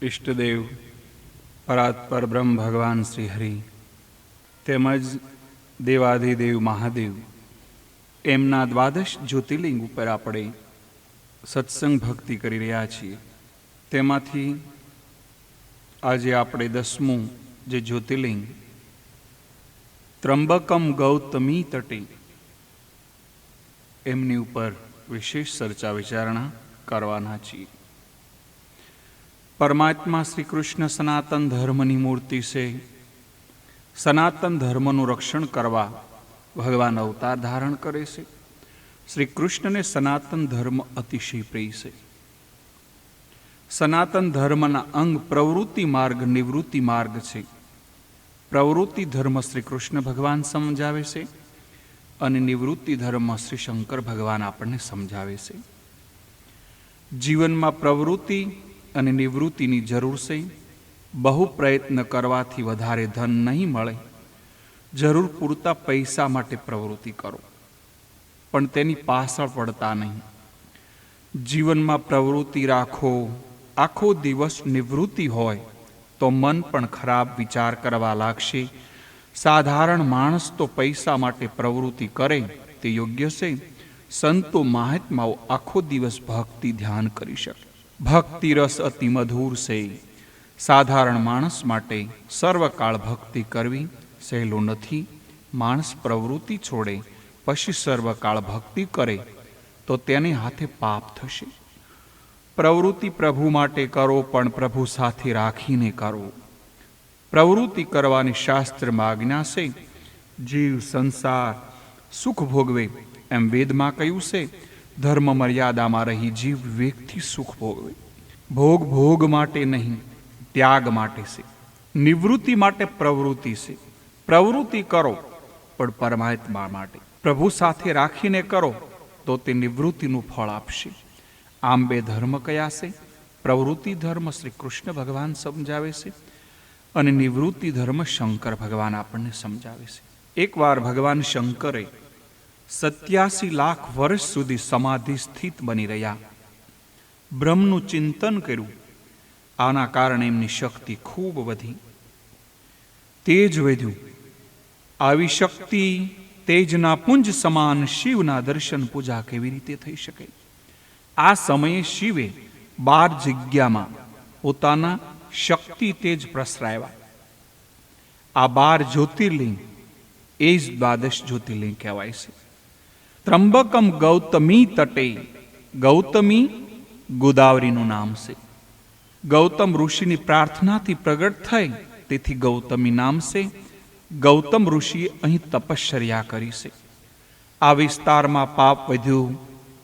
ઈષ્ટદેવ પરાત્પર બ્રહ્મ ભગવાન શ્રી હરિ તેમજ દેવાધિદેવ મહાદેવ એમના દ્વાદશ જ્યોતિર્લિંગ ઉપર આપણે સત્સંગ ભક્તિ કરી રહ્યા છીએ. તેમાંથી આજે આપણે 10મું જે જ્યોતિર્લિંગ ત્રંબકમ ગૌતમી તટે એમની ઉપર વિશેષ ચર્ચા વિચારણા કરવાના છીએ. પરમાત્મા શ્રી કૃષ્ણ સનાતન ધર્મની મૂર્તિ છે. સનાતન ધર્મનું રક્ષણ કરવા ભગવાન અવતાર ધારણ કરે છે. શ્રી કૃષ્ણને સનાતન ધર્મ અતિશય પ્રિય છે. સનાતન ધર્મના અંગ પ્રવૃત્તિ માર્ગ નિવૃત્તિ માર્ગ છે. પ્રવૃત્તિ ધર્મ શ્રી કૃષ્ણ ભગવાન સમજાવે છે અને નિવૃત્તિ ધર્મ શ્રી શંકર ભગવાન આપણને સમજાવે છે. જીવનમાં પ્રવૃત્તિ અને નિવૃત્તિની જરૂર છે. બહુ પ્રયત્ન કરવાથી વધારે ધન નહીં મળે. જરૂર પૂરતા પૈસા માટે પ્રવૃત્તિ કરો, પણ તેની પાછળ પડતા નહીં. જીવનમાં પ્રવૃત્તિ રાખો. આખો દિવસ નિવૃત્તિ હોય તો મન પણ ખરાબ વિચાર કરવા લાગશે. સાધારણ માણસ તો પૈસા માટે પ્રવૃત્તિ કરે તે યોગ્ય છે. સંતો મહાત્માઓ આખો દિવસ ભક્તિ ધ્યાન કરી શકે. ભક્તિ રસ અતિ મધુર છે. સાધારણ માણસ માટે સર્વકાળ ભક્તિ કરવી સહેલું નથી. માણસ પ્રવૃત્તિ છોડે પછી સર્વકાળ ભક્તિ કરે તો તેને હાથે પાપ થશે. પ્રવૃત્તિ પ્રભુ માટે કરો, પણ પ્રભુ સાથે રાખીને કરો. પ્રવૃત્તિ કરવાની શાસ્ત્રમાં આજ્ઞા છે. જીવ સંસાર સુખ ભોગવે એમ વેદમાં કહ્યું છે. ધર્મ મર્યાદામાં રહી જીવ વિવેકથી સુખ ભોગવે. ભોગ ભોગ માટે નહીં, ત્યાગ માટે છે. નિવૃત્તિ માટે પ્રવૃત્તિ છે. પ્રવૃત્તિ કરો પણ પરમાત્મા માટે, પ્રભુ સાથે રાખીને કરો તો તે નિવૃત્તિનું ફળ આપશે. આમ બે ધર્મ કયા છે? પ્રવૃત્તિ ધર્મ શ્રી કૃષ્ણ ભગવાન સમજાવે છે અને નિવૃત્તિ ધર્મ શંકર ભગવાન આપણને સમજાવે છે. એકવાર ભગવાન શંકરે 87 લાખ વર્ષ સુધી સમાધિ સ્થિત બની રહ્યા. બ્રહ્મનું ચિંતન કર્યું. આના કારણે એમની શક્તિ ખૂબ વધી, તેજ વધ્યું. આવી શક્તિ તેજના પુંજ સમાન શિવના દર્શન પૂજા કેવી રીતે થઈ શકે? આ સમયે શિવે 12 જગ્યામાં પોતાના શક્તિ તેજ પ્રસરાવ્યા. આ 12 જ્યોતિર્લિંગ એ જ દ્વાદશ જ્યોતિર્લિંગ કહેવાય છે. ત્રંબકમ ગૌતમી તટે. ગૌતમી ગોદાવરીનું નામ છે. ગૌતમ ઋષિની પ્રાર્થનાથી પ્રગટ થઈ તેથી ગૌતમી નામ છે. ગૌતમ ઋષિએ અહીં તપશ્ચર્યા કરી છે. આ વિસ્તારમાં પાપ વધ્યું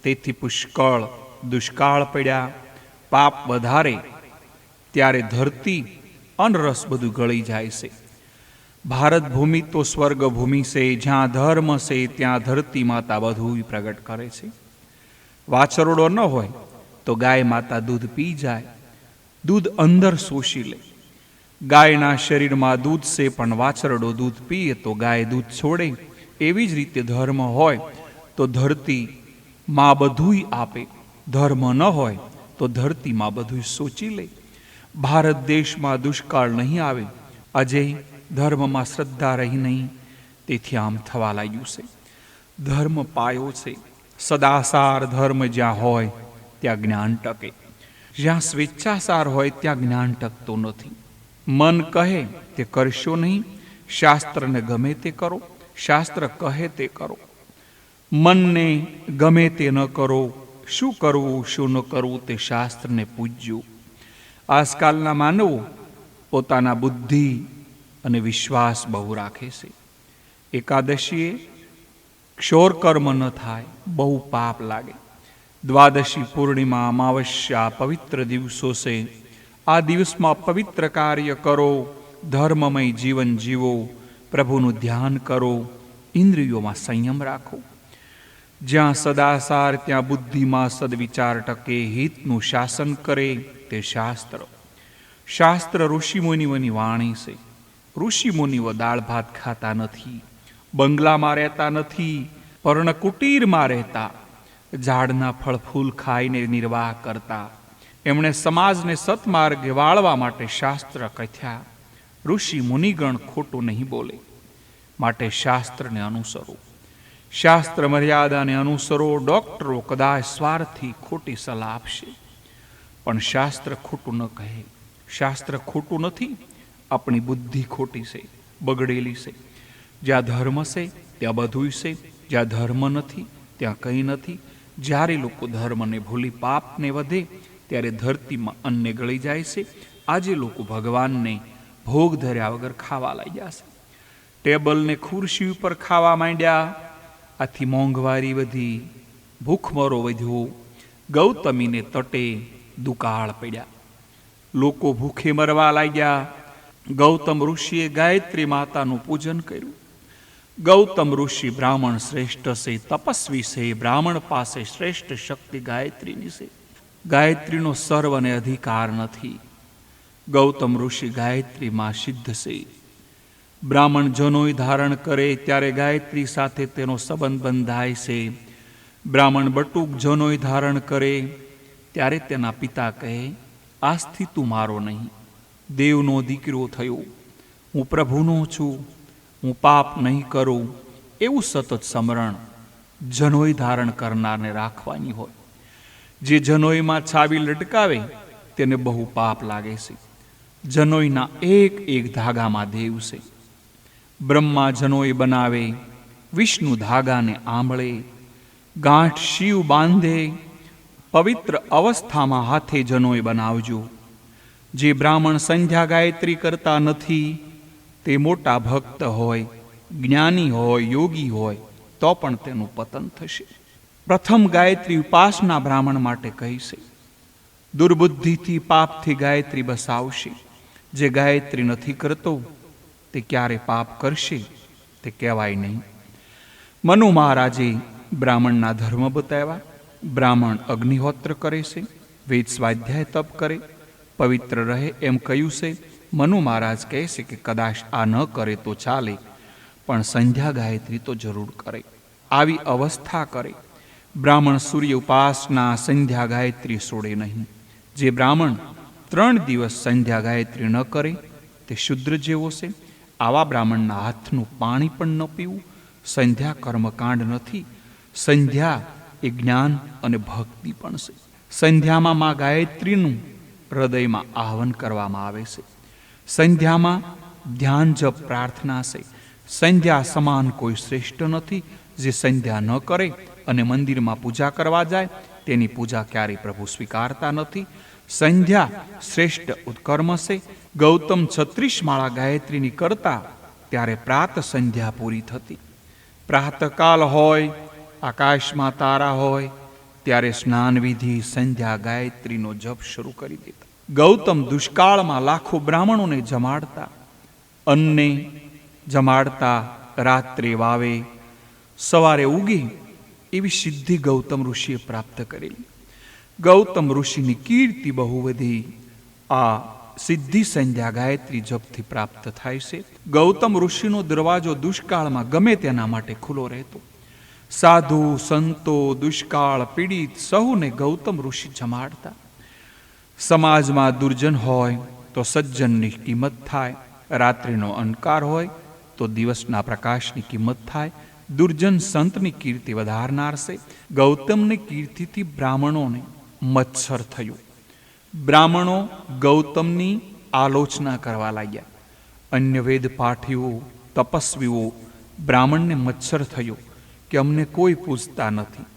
તેથી પુષ્કળ દુષ્કાળ પડ્યા. પાપ વધારે ત્યારે ધરતી અનરસ બધું ગળી જાય છે. ભારત ભૂમિ તો સ્વર્ગ ભૂમિ છે. જ્યાં ધર્મ છે ત્યાં ધરતી માતા બધું પ્રગટ કરે છે. વાછરડો ન હોય તો ગાય માતા દૂધ પી જાય. દૂધ અંદર શોષી લે. ગાયના શરીરમાં દૂધ છે પણ વાછરડો દૂધ પીએ તો ગાય દૂધ છોડે. એવી જ રીતે ધર્મ હોય તો ધરતી માં બધુંય આપે. ધર્મ ન હોય તો ધરતી માં બધું સોચી લે. ભારત દેશમાં દુષ્કાળ નહીં આવે. અજય ધર્મમાં શ્રદ્ધા રહી નહીં, તેથી આમ થવા લાગ્યું છે. ધર્મ પાયો છે. સદાસાર ધર્મ જ્યાં હોય ત્યાં જ્ઞાન ટકે. જ્યાં સ્વેચ્છાસાર હોય ત્યાં જ્ઞાન ટકતું નથી. મન કહે તે કરશો નહીં. શાસ્ત્રને ગમે તે કરો, શાસ્ત્ર કહે તે કરો. મનને ગમે તે ન કરો. શું કરવું શું ન કરવું તે શાસ્ત્રને પૂજ્યું. આજકાલના માનવો પોતાના બુદ્ધિ અને વિશ્વાસ બહુ રાખે છે. એકાદશીએ ક્ષોર કર્મ ન થાય, બહુ પાપ લાગે. દ્વાદશી પૂર્ણિમા અમાવસ્યા પવિત્ર દિવસો છે. આ દિવસમાં પવિત્ર કાર્ય કરો. ધર્મમય જીવન જીવો. પ્રભુનું ધ્યાન કરો. ઇન્દ્રિયોમાં સંયમ રાખો. જ્યાં સદાસાર ત્યાં બુદ્ધિમાં સદવિચાર ટકે. હિતનું શાસન કરે તે શાસ્ત્ર. શાસ્ત્ર ઋષિમુનિઓની વાણી છે. ઋષિમુનિઓ દાળ ભાત ખાતા નથી, બંગલામાં રહેતા નથી, પર્ણકુટીરમાં રહેતા, ઝાડના ફળ ફૂલ ખાઈને નિર્વાહ કરતા. એમણે સમાજને સત્માર્ગે વાળવા માટે શાસ્ત્ર કથ્યા. ઋષિ મુનિગણ ખોટું નહીં બોલે, માટે શાસ્ત્રને અનુસરો. શાસ્ત્ર મર્યાદાને અનુસરો. ડોક્ટરો કદાચ સ્વાર્થથી ખોટી સલાહ આપશે, પણ શાસ્ત્ર ખોટું ન કહે. શાસ્ત્ર ખોટું નથી, આપણી બુદ્ધિ ખોટી છે, બગડેલી છે. જ્યાં ધર્મ છે ત્યાં બધું છે, જ્યાં ધર્મ નથી ત્યાં કંઈ નથી. જ્યારે લોકો ધર્મને ભૂલી પાપને વધે ત્યારે ધરતીમાં અન્ને ગળી જાય છે. આજે લોકો ભગવાનને ભોગ ધર્યા વગર ખાવા લાગ્યા છે. ટેબલને ખુરશી ઉપર ખાવા માંડ્યા. આથી મોંઘવારી વધી, ભૂખમરો વધ્યો. ગૌતમીને તટે દુકાળ પડ્યા, લોકો ભૂખે મરવા લાગ્યા. ગૌતમ ઋષિએ ગાયત્રી માતાનું પૂજન કર્યું. ગૌતમ ઋષિ બ્રાહ્મણ શ્રેષ્ઠ છે, તપસ્વી છે. બ્રાહ્મણ પાસે શ્રેષ્ઠ શક્તિ ગાયત્રીની છે. ગાયત્રીનો સર્વને અધિકાર નથી. ગૌતમ ઋષિ ગાયત્રીમાં સિદ્ધ છે. બ્રાહ્મણ જનોય ધારણ કરે ત્યારે ગાયત્રી સાથે તેનો સંબંધ બંધાય છે. બ્રાહ્મણ બટુક જનોય ધારણ કરે ત્યારે તેના પિતા કહે, આજથી તું મારો નહીં, દેવનો દીકરો થયો, હું પ્રભુનો છું, હું પાપ નહીં કરું. એવું સતત સ્મરણ જનોય ધારણ કરનારને રાખવાની હોય. જે જનોયમાં છાવી લટકાવે તેને બહુ પાપ લાગે છે. જનોયના એક એક ધાગામાં દેવ છે. બ્રહ્મા જનોય બનાવે, વિષ્ણુ ધાગાને આંબળે. ગાંઠ શિવ બાંધે, પવિત્ર અવસ્થામાં હાથે જનોય બનાવજો. જે બ્રાહ્મણ સંધ્યા ગાયત્રી કરતા નથી તે મોટા ભક્ત હોય, જ્ઞાની હોય, યોગી હોય તો પણ તેનું પતન થશે. પ્રથમ ગાયત્રી ઉપાસના બ્રાહ્મણ માટે કહી છે. દુર્બુદ્ધિથી પાપથી ગાયત્રી બસાવશે. જે ગાયત્રી નથી કરતો તે ક્યારે પાપ કરશે તે કહેવાય નહીં. મનુ મહારાજે બ્રાહ્મણના ધર્મ બતાવ્યા. બ્રાહ્મણ અગ્નિહોત્ર કરે છે, વેદ સ્વાધ્યાય તપ કરે, પવિત્ર રહે એમ કહ્યું છે. મનુ મહારાજ કહે છે કે કદાચ આ ન કરે તો ચાલે, પણ સંધ્યા ગાયત્રી તો જરૂર કરે. આવી અવસ્થા કરે. બ્રાહ્મણ સૂર્ય ઉપાસના સંધ્યા ગાયત્રી છોડે નહીં. જે બ્રાહ્મણ 3 દિવસ સંધ્યા ગાયત્રી ન કરે તે શુદ્ર જેવો છે. આવા બ્રાહ્મણના હાથનું પાણી પણ ન પીવું. સંધ્યા કર્મકાંડ નથી. સંધ્યા એ જ્ઞાન અને ભક્તિ પણ છે. સંધ્યામાં મા ગાયત્રીનું હૃદયમાં આહ્વાન કરવામાં આવે છે. સંધ્યામાં ધ્યાન જપ પ્રાર્થના છે. સંધ્યા સમાન કોઈ શ્રેષ્ઠ નથી. જે સંધ્યા ન કરે અને મંદિરમાં પૂજા કરવા જાય તેની પૂજા ક્યારેય પ્રભુ સ્વીકારતા નથી. સંધ્યા શ્રેષ્ઠ ઉત્કર્મ છે. ગૌતમ 36 માળા ગાયત્રીની કરતા ત્યારે પ્રાત સંધ્યા પૂરી થતી. પ્રાતકાલ હોય, આકાશમાં તારા હોય ત્યારે સ્નાન વિધિ સંધ્યા ગાયત્રીનો જપ શરૂ કરી દેતા. ગૌતમ દુષ્કાળમાં લાખો બ્રાહ્મણોને જમાડતા, અન્ને જમાડતા, રાત્રે વાવે, સવારે ઉગે એવી સિદ્ધિ ગૌતમ ઋષિએ પ્રાપ્ત કરેલી. ગૌતમ ઋષિની કીર્તિ બહુ વધી. આ સિદ્ધિ સંધ્યા ગાયત્રી જપથી પ્રાપ્ત થાય છે. ગૌતમ ઋષિનો દરવાજો દુષ્કાળમાં ગમે તેના માટે ખુલ્લો રહેતો. સાધુ સંતો, દુષ્કાળ પીડિત સહુને ગૌતમ ઋષિ જમાડતા. સમાજમાં દુર્જન હોય તો સજ્જનની કિંમત થાય. રાત્રિનો અંધકાર હોય તો દિવસના પ્રકાશની કિંમત થાય. દુર્જન સંતની કીર્તિ વધારનાર છે. ગૌતમની કીર્તિથી બ્રાહ્મણોને મત્સર થયું. બ્રાહ્મણો ગૌતમની આલોચના કરવા લાગ્યા. અન્ય વેદ પાઠીઓ, તપસ્વીઓ બ્રાહ્મણને મત્સર થયો કે અમને કોઈ પૂછતા નથી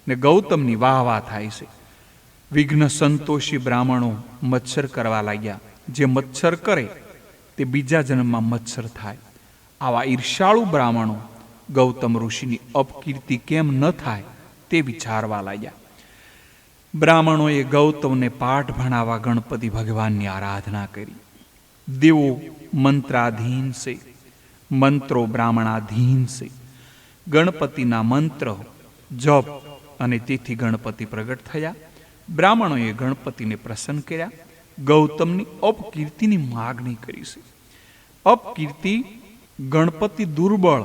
ને ગૌતમની વાહ વાહ થાય છે. વિઘ્ન સંતોષી બ્રાહ્મણો મત્સર કરવા લાગ્યા. જે મત્સર કરે તે બીજા જન્મમાં મત્સર થાય. આવા ઈર્ષાળુ બ્રાહ્મણો ગૌતમ ઋષિની અપકીર્તિ કેમ ન થાય તે વિચારવા લાગ્યા. બ્રાહ્મણોએ ગૌતમને પાઠ ભણાવવા ગણપતિ ભગવાનની આરાધના કરી. દેવો મંત્રાધીન છે, મંત્રો બ્રાહ્મણાધીન છે. ગણપતિના મંત્ર જપ અને તેથી ગણપતિ પ્રગટ થયા. બ્રાહ્મણોએ ગણપતિને પ્રસન્ન કર્યા. ગૌતમની અપકીર્તિની માગણી કરી છે. અપકીર્તિ ગણપતિ દુર્બળ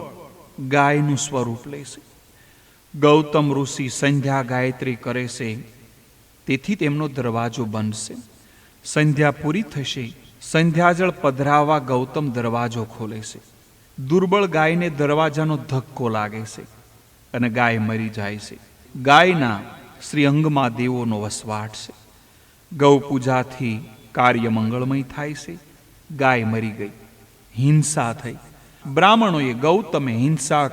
ગાયનું સ્વરૂપ લે છે. ગૌતમ ઋષિ સંધ્યા ગાયત્રી કરે છે તેથી તેમનો દરવાજો બનશે. સંધ્યા પૂરી થશે. સંધ્યાજળ પધરાવવા ગૌતમ દરવાજો ખોલે છે. દુર્બળ ગાયને દરવાજાનો ધક્કો લાગે છે અને ગાય મરી જાય છે. ગાયના શ્રી અંગમાં દેવોનો વસવાટ છે. ગૌ પૂજાથી કાર્ય મંગળમય થાય છે. ગાય મરી ગઈ, હિંસા થઈ. બ્રાહ્મણોએ ગૌતમે હિંસા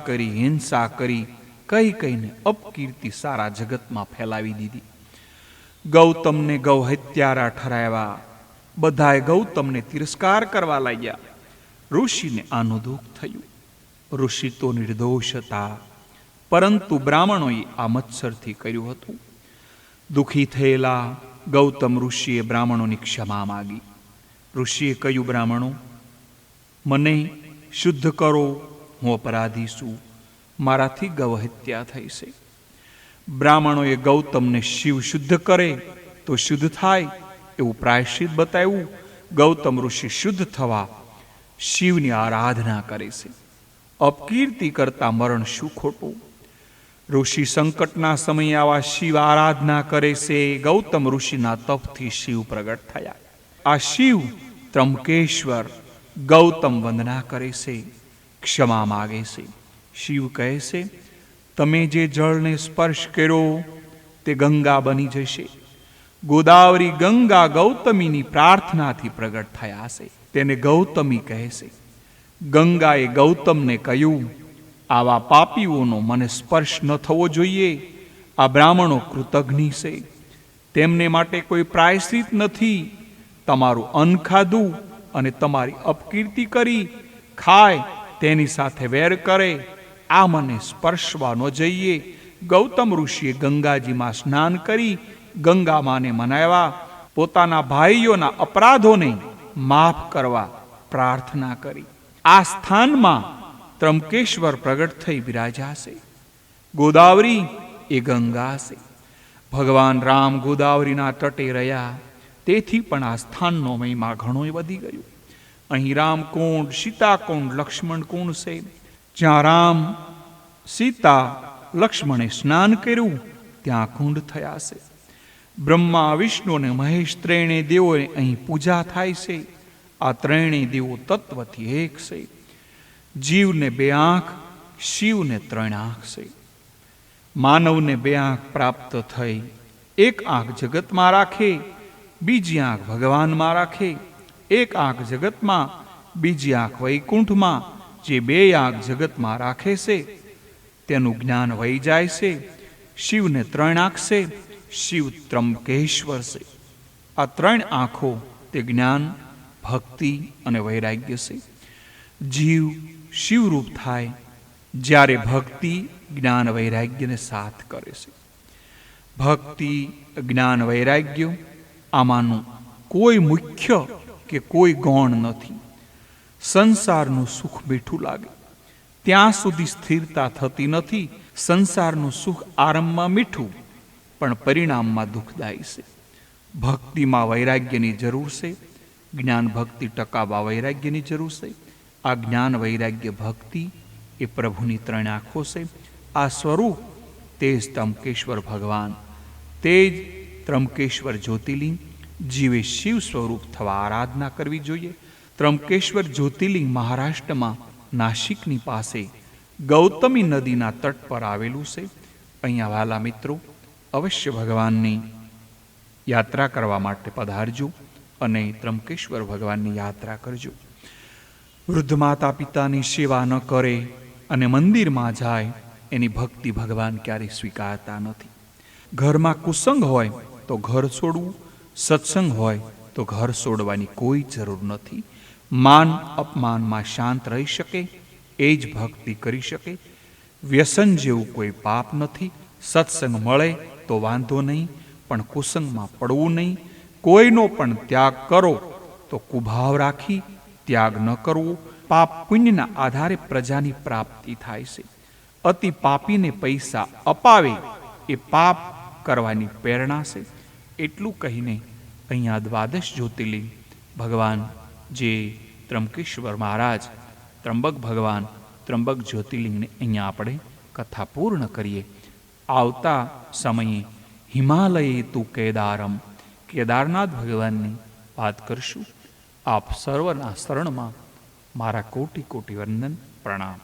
કરી કહીને અપકીર્તિ સારા જગતમાં ફેલાવી દીધી. ગૌતમને ગૌ હત્યારા ઠરાવ્યા. બધાએ ગૌતમને તિરસ્કાર કરવા લાગ્યા. ઋષિને આનું દુઃખ થયું. ઋષિ તો નિર્દોષ હતા, પરંતુ બ્રાહ્મણોએ આ મત્સરથી કર્યું હતું. દુઃખી થયેલા ગૌતમ ઋષિએ બ્રાહ્મણોની ક્ષમા માગી. ઋષિએ કહ્યું, બ્રાહ્મણો, મને શુદ્ધ કરો, હું અપરાધી છું, મારાથી ગૌ હત્યા થઈ છે. બ્રાહ્મણોએ ગૌતમને શિવ શુદ્ધ કરે તો શુદ્ધ થાય એવું પ્રાયશ્ચિત બતાવ્યું. ગૌતમ ઋષિ શુદ્ધ થવા શિવની આરાધના કરે છે. અપકીર્તિ કરતા મરણ શું ખોટું? ઋષિ સંકટના સમયે આવા શિવ આરાધના કરે છે. ગૌતમ ઋષિના તપથી શિવ પ્રગટ થયા. આ શિવ ત્રંબકેશ્વર ગૌતમ વંદના કરે છે, ક્ષમા માગે છે. શિવ કહે છે, તમે જે જળને સ્પર્શ કર્યો તે ગંગા બની જશે. ગોદાવરી ગંગા ગૌતમીની પ્રાર્થનાથી પ્રગટ થયા છે. તેને ગૌતમી કહે છે. ગંગાએ ગૌતમને કહ્યું, આવા પાપીઓનો મને સ્પર્શ ન થવો જોઈએ. આ બ્રાહ્મણો કૃતજ્ઞ છે, તેમને માટે કોઈ પ્રાયશ્ચિત નથી. તમારું અન્ન ખાધું અને તમારી અપકીર્તિ કરી, ખાય તેની સાથે વેર કરે, આ મને સ્પર્શવા ન જઈએ. ગૌતમ ઋષિએ ગંગાજીમાં સ્નાન કરી ગંગા માને મનાવ્યા. પોતાના ભાઈઓના અપરાધોને માફ કરવા પ્રાર્થના કરી. આ સ્થાનમાં ત્રંબકેશ્વર પ્રગટ થઈ બિરાજ્યા છે. ગોદાવરી એ ગંગા છે. ભગવાન રામ ગોદાવરીના તટે રહ્યા, તેથી પણ આ સ્થાનનો મહિમા ઘણો વધી ગયો. અહીં રામકુંડ, સીતાકુંડ, લક્ષ્મણ કુંડ છે. જ્યાં રામ, સીતા, લક્ષ્મણે સ્નાન કર્યું ત્યાં કુંડ થયા છે. બ્રહ્મા, વિષ્ણુ અને મહેશ ત્રણેય દેવોને અહીં પૂજા થાય છે. આ ત્રણેય દેવો તત્વથી એક છે. જીવને 2 આંખ, શિવને 3 આંખ છે. માનવને 2 આંખ પ્રાપ્ત થઈ. એક આંખ જગતમાં રાખે, બીજી આંખ ભગવાનમાં રાખે. એક આંખ જગતમાં, બીજી આંખ વૈકુંઠમાં. જે 2 આંખ જગતમાં રાખે છે તેનું જ્ઞાન વહી જાય છે. શિવને 3 આંખ છે. શિવ ત્રંબકેશ્વર છે. આ 3 આંખો તે જ્ઞાન, ભક્તિ અને વૈરાગ્ય છે. જીવ શિવરૂપ થાય જ્યારે ભક્તિ, જ્ઞાન, વૈરાગ્યને સાથ કરે છે. ભક્તિ, જ્ઞાન, વૈરાગ્ય આમાંનું કોઈ મુખ્ય કે કોઈ ગૌણ નથી. સંસારનું સુખ મીઠું લાગે ત્યાં સુધી સ્થિરતા થતી નથી. સંસારનું સુખ આરંભમાં મીઠું પણ પરિણામમાં દુઃખદાયી છે. ભક્તિમાં વૈરાગ્યની જરૂર છે. જ્ઞાન ભક્તિ ટકાવવા વૈરાગ્યની જરૂર છે. આ જ્ઞાન, વૈરાગ્ય, ભક્તિ એ પ્રભુની 3 આંખો છે. આ સ્વરૂપ તે જ ત્રંબકેશ્વર ભગવાન, તે જ ત્રંબકેશ્વર જ્યોતિર્લિંગ. જીવે શિવ સ્વરૂપ થવા આરાધના કરવી જોઈએ. ત્રંબકેશ્વર જ્યોતિર્લિંગ મહારાષ્ટ્રમાં નાસિકની પાસે ગૌતમી નદીના તટ પર આવેલું છે. અહીંયા વાલા મિત્રો, અવશ્ય ભગવાનની યાત્રા કરવા માટે પધારજો અને ત્રંબકેશ્વર ભગવાનની યાત્રા કરજો. વૃદ્ધ માતા પિતાની સેવા ન કરે અને મંદિરમાં જાય એની ભક્તિ ભગવાન ક્યારેય સ્વીકારતા નથી. ઘરમાં કુસંગ હોય તો ઘર છોડવું, સત્સંગ હોય તો ઘર છોડવાની કોઈ જરૂર નથી. માન અપમાનમાં શાંત રહી શકે એ જ ભક્તિ કરી શકે. વ્યસન જેવું કોઈ પાપ નથી. સત્સંગ મળે તો વાંધો નહીં, પણ કુસંગમાં પડવું નહીં. કોઈનો પણ ત્યાગ કરો તો કુભાવ રાખી ત્યાગ ન કરવો. પાપ પુણ્યના આધારે પ્રજાની પ્રાપ્તિ થાય છે. અતિ પાપીને પૈસા અપાવે એ પાપ કરવાની પ્રેરણા છે. એટલું કહીને અહીંયા 12 જ્યોતિર્લિંગ ભગવાન જે ત્રંબકેશ્વર મહારાજ, ત્રંબક ભગવાન, ત્રંબક જ્યોતિર્લિંગને અહીંયા આપણે કથા પૂર્ણ કરીએ. આવતા સમયે હિમાલયે તું કેદારમ, કેદારનાથ ભગવાનની વાત કરશું. આપ સર્વના શરણમાં મારા કોટી કોટી વંદન પ્રણામ.